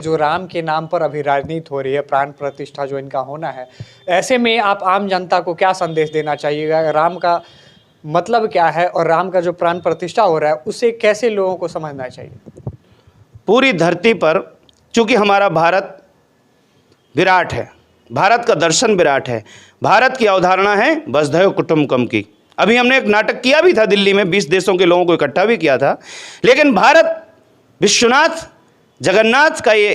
जो राम के नाम पर अभी राजनीति हो रही है, प्राण प्रतिष्ठा जो इनका होना है, ऐसे में आप आम जनता को क्या संदेश देना चाहिएगा? राम का मतलब क्या है और राम का जो प्राण प्रतिष्ठा हो रहा है उसे कैसे लोगों को समझना चाहिए? पूरी धरती पर चूंकि हमारा भारत विराट है, भारत का दर्शन विराट है, भारत की अवधारणा है वसुधैव कुटुंबकम की। अभी हमने एक नाटक किया भी था दिल्ली में, 20 देशों के लोगों को इकट्ठा भी किया था। लेकिन भारत विश्वनाथ जगन्नाथ का ये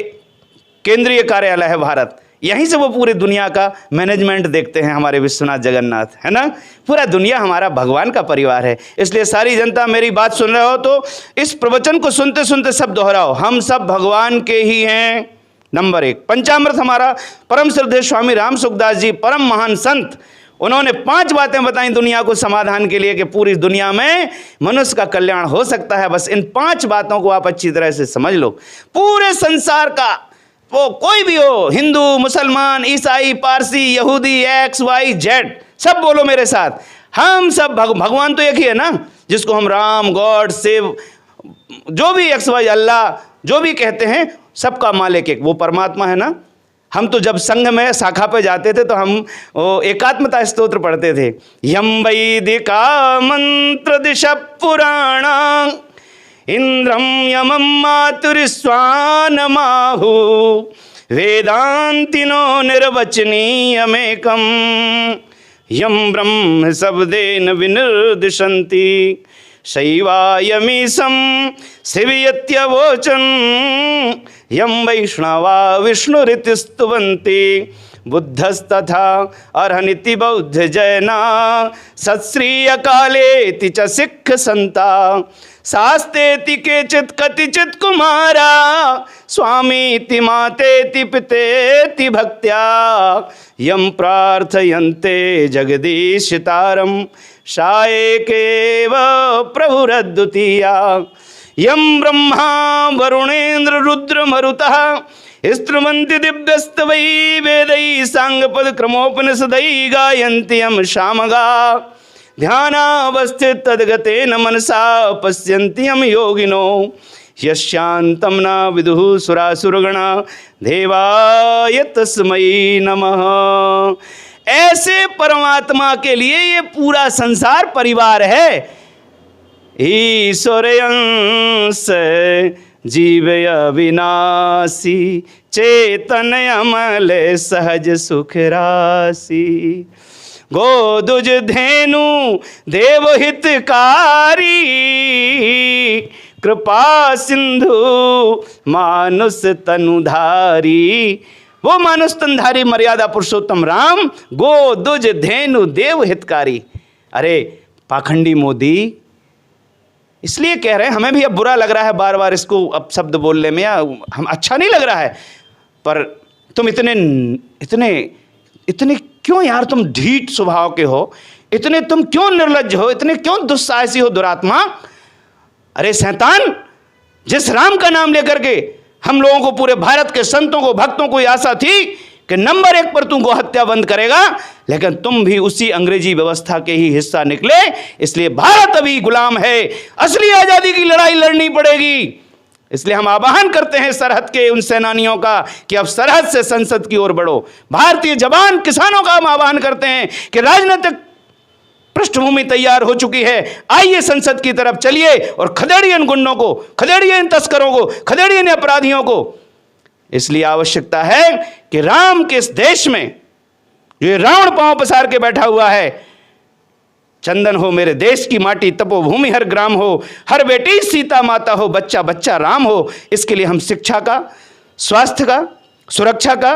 केंद्रीय कार्यालय है भारत, यहीं से वो पूरी दुनिया का मैनेजमेंट देखते हैं हमारे विश्वनाथ जगन्नाथ, है ना। पूरा दुनिया हमारा भगवान का परिवार है। इसलिए सारी जनता मेरी बात सुन रहे हो तो इस प्रवचन को सुनते सुनते सब दोहराओ, हम सब भगवान के ही हैं। नंबर 1, पंचामृत हमारा परम श्रद्धेय स्वामी राम सुखदास जी, परम महान संत, उन्होंने 5 बातें बताई दुनिया को समाधान के लिए कि पूरी दुनिया में मनुष्य का कल्याण हो सकता है। बस इन 5 बातों को आप अच्छी तरह से समझ लो। पूरे संसार का वो कोई भी हो, हिंदू, मुसलमान, ईसाई, पारसी, यहूदी, एक्स, वाई, जेड, सब बोलो मेरे साथ, हम सब भगवान तो एक ही है ना, जिसको हम राम, गॉड, शिव, जो भी एक्स वाई, अल्लाह, जो भी कहते हैं, सबका मालिक एक वो परमात्मा है ना। हम तो जब संघ में शाखा पे जाते थे तो हम एकात्मता स्तोत्र पढ़ते थे, यम वैदिका मंत्र दिश पुराणा इंद्रम यमं मातुरिस्वानमाहु वेदांतिनो निर्वचनीयमेकं यं ब्रह्म शब्देन विनिर्दिशन्ति शैवायमीशं शिवयत्यवोचन् यं वैष्णवा विष्णुरिति स्तुवन्ति बुद्धस्तथा अर्हनिति बौद्ध जैना सत्श्रीयकालेति च सिक्ख संता शास्तेति केचित् कतिचित् कुमारा स्वामीति मातेति पितेति भक्त्या यं प्रार्थयन्ते जगदीशितारं शाएकेव प्रभुरद्वितीया यं ब्रह्मा वरुणेन्द्र रुद्र मरुतः स्तुवन्ति दिव्यस्तवै वेदैः सांगपद क्रमोपनिषदैः गायन्ति यं सामगा ध्यानावस्थित तद्गतेन मनसा पश्यन्ति यं योगिनो यस्यान्तं न विदुः सुरासुरगणा देवाय तस्मै नमः। ऐसे परमात्मा के लिए ये पूरा संसार परिवार है। ईश्वरयंस जीव अविनाशी चेतन अमल सहज सुख राशि गोदुज धेनु देवहितकारी कृपा सिंधु मानुष तनुधारी। वो मानुष तनुधारी मर्यादा पुरुषोत्तम राम, गोदुज धेनु देव हितकारी। अरे पाखंडी मोदी इसलिए कह रहे हैं, हमें भी अब बुरा लग रहा है बार बार इसको अब शब्द बोलने में, या हम अच्छा नहीं लग रहा है, पर तुम इतने क्यों यार, तुम ढीठ स्वभाव के हो, इतने तुम क्यों निर्लज्ज हो, इतने क्यों दुस्साहसी हो दुरात्मा। अरे शैतान, जिस राम का नाम लेकर के हम लोगों को, पूरे भारत के संतों को, भक्तों को आशा थी कि नंबर 1 पर तू गोहत्या बंद करेगा, लेकिन तुम भी उसी अंग्रेजी व्यवस्था के ही हिस्सा निकले। इसलिए भारत अभी गुलाम है, असली आजादी की लड़ाई लड़नी पड़ेगी। इसलिए हम आह्वान करते हैं सरहद के उन सेनानियों का कि अब सरहद से संसद की ओर बढ़ो। भारतीय जवान किसानों का हम आह्वान करते हैं कि राजनीतिक पृष्ठभूमि तैयार हो चुकी है, आइए संसद की तरफ चलिए और खदेड़िए इन गुंडों को, खदेड़िए इन तस्करों को, खदेड़िए इन अपराधियों को। इसलिए आवश्यकता है कि राम के इस देश में जो ये रावण पांव पसार के बैठा हुआ है, चंदन हो मेरे देश की माटी, तपोभूमि हर ग्राम हो, हर बेटी सीता माता हो, बच्चा बच्चा राम हो। इसके लिए हम शिक्षा का, स्वास्थ्य का, सुरक्षा का,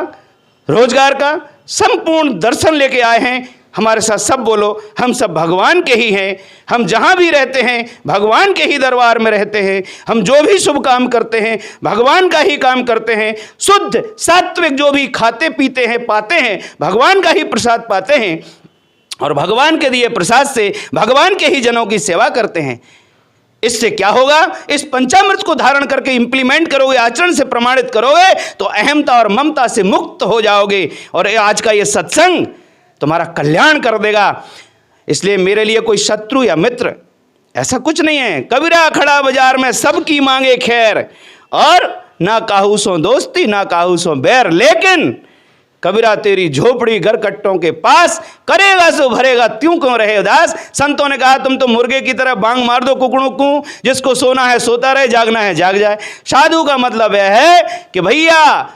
रोजगार का संपूर्ण दर्शन लेके आए हैं। हमारे साथ सब बोलो, हम सब भगवान के ही हैं। हम जहाँ भी रहते हैं भगवान के ही दरबार में रहते हैं। हम जो भी शुभ काम करते हैं भगवान का ही काम करते हैं। शुद्ध सात्विक जो भी खाते पीते हैं पाते हैं, भगवान का ही प्रसाद पाते हैं और भगवान के दिए प्रसाद से भगवान के ही जनों की सेवा करते हैं। इससे क्या होगा, इस पंचामृत को धारण करके इंप्लीमेंट करोगे, आचरण से प्रमाणित करोगे तो अहमता और ममता से मुक्त हो जाओगे और आज का ये सत्संग तुम्हारा कल्याण कर देगा। इसलिए मेरे लिए कोई शत्रु या मित्र ऐसा कुछ नहीं है। कबीरा खड़ा बाजार में सबकी मांगे खैर और ना काहू सो दोस्ती ना काहू सो बैर, लेकिन कबीरा तेरी झोपड़ी घर कट्टों के पास, करेगा सो भरेगा त्यों क्यों रहे उदास। संतों ने कहा तुम तो मुर्गे की तरह बांग मार दो कुकड़ों को, जिसको सोना है सोता रहे, जागना है जाग जाए। साधु का मतलब यह है कि भैया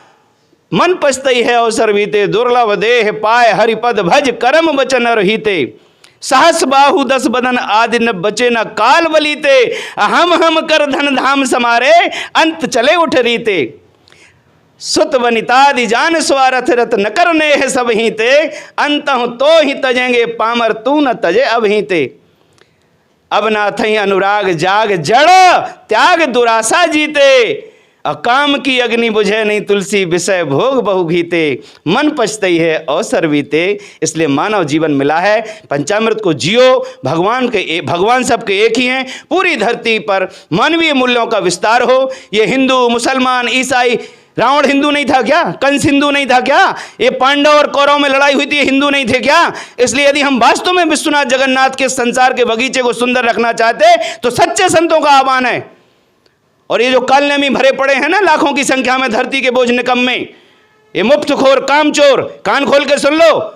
मन पछतई है अवसर बीते, दुर्लभ देह पाए हरिपद भज, करम वचन रहीते, सहस बाहु दस बदन आदि न बचे न काल बलीते, हम कर धन धाम समारे, अंत चले उठ रीते, सुत वनितादि जान स्वारथ रथ न करने है सब ही ते, अंतहु तो ही तजेंगे पामर तू न तजे अब ही ते। अब ना थई अनुराग जाग जड़, त्याग दुरासा जीते, अकाम की अग्नि बुझे नहीं तुलसी, विषय भोग बहु भीते, मन पछतई है अवसर बीते। इसलिए मानव जीवन मिला है, पंचामृत को जियो। भगवान सबके एक ही हैं। पूरी धरती पर मानवीय मूल्यों का विस्तार हो। ये हिंदू मुसलमान ईसाई, रावण हिंदू नहीं था क्या? कंस हिंदू नहीं था क्या? ये पांडव और कौरव में लड़ाई हुई थी, हिंदू नहीं थे क्या? इसलिए यदि हम वास्तव में विश्वनाथ जगन्नाथ के संसार के बगीचे को सुंदर रखना चाहते तो सच्चे संतों का आह्वान है। और ये जो कालनेमी भरे पड़े हैं ना लाखों की संख्या में धरती के बोझ निकम्मे, ये मुफ्तखोर कामचोर, कान खोल के सुन लो,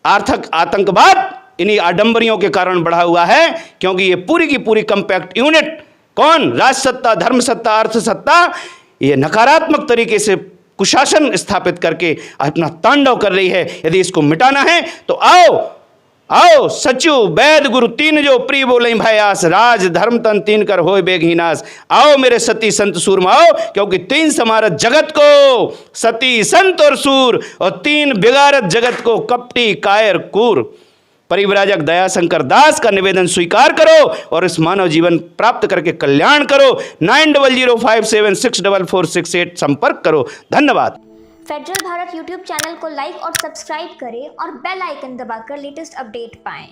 आर्थिक आतंकवाद इन्हीं आडंबरियों के कारण बढ़ा हुआ है। क्योंकि ये पूरी की पूरी कंपैक्ट यूनिट कौन? राज सत्ता, धर्म सत्ता, अर्थ सत्ता, ये नकारात्मक तरीके से कुशासन स्थापित करके अपना तांडव कर रही है। यदि इसको मिटाना है तो आओ सचु वैद गुरु तीन जो प्रिय बोले भयास, राज धर्म तन तीन कर होए बेघिनाश। आओ मेरे सती संत सूरमा आओ, क्योंकि तीन समारत जगत को, सती संत और सूर, और तीन बिगारत जगत को, कपटी कायर कूर। परिव्राजक दयाशंकर दास का निवेदन स्वीकार करो और इस मानव जीवन प्राप्त करके कल्याण करो। 9005764468 संपर्क करो। धन्यवाद। फेडरल भारत यूट्यूब चैनल को लाइक और सब्सक्राइब करें और बेल आइकन दबाकर लेटेस्ट अपडेट पाएं।